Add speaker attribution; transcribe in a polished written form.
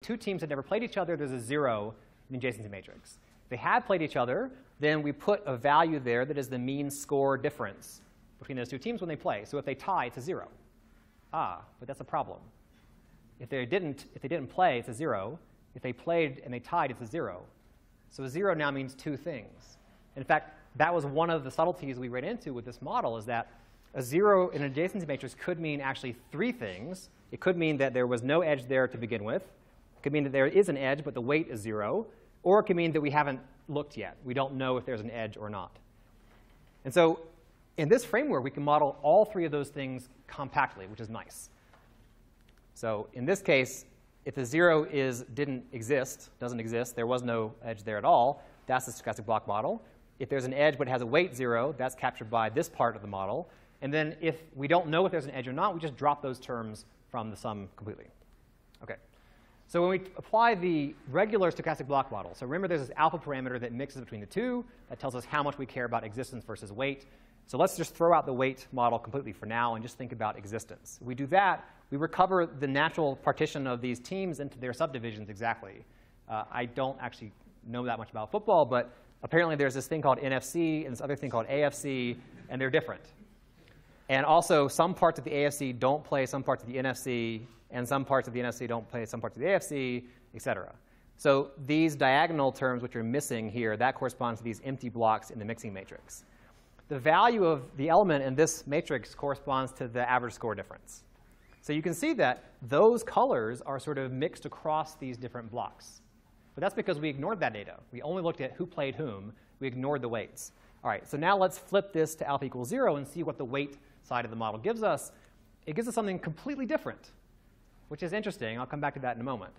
Speaker 1: two teams had never played each other, there's a 0 in the adjacency matrix. If they had played each other, then we put a value there that is the mean score difference between those two teams when they play. So if they tie, it's a 0. But that's a problem. If they didn't play, it's a 0. If they played and they tied, it's a 0. So a 0 now means two things. In fact, that was one of the subtleties we ran into with this model, is that a 0 in an adjacency matrix could mean actually three things. It could mean that there was no edge there to begin with. It could mean that there is an edge, but the weight is 0. Or it could mean that we haven't looked yet. We don't know if there's an edge or not. And so in this framework, we can model all three of those things compactly, which is nice. So in this case, if the 0 doesn't exist, there was no edge there at all, that's the stochastic block model. If there's an edge but it has a weight 0, that's captured by this part of the model. And then if we don't know if there's an edge or not, we just drop those terms from the sum completely. OK. So when we apply the regular stochastic block model, so remember there's this alpha parameter that mixes between the two. That tells us how much we care about existence versus weight. So let's just throw out the weight model completely for now and just think about existence. If we do that, we recover the natural partition of these teams into their subdivisions exactly. I don't actually know that much about football, but apparently there's this thing called NFC and this other thing called AFC, and they're different. And also, some parts of the AFC don't play some parts of the NFC, and some parts of the NFC don't play some parts of the AFC, et cetera. So these diagonal terms which are missing here, that corresponds to these empty blocks in the mixing matrix. The value of the element in this matrix corresponds to the average score difference. So you can see that those colors are sort of mixed across these different blocks. But that's because we ignored that data. We only looked at who played whom. We ignored the weights. All right, so now let's flip this to alpha equals 0 and see what the weight side of the model gives us. It gives us something completely different, which is interesting. I'll come back to that in a moment.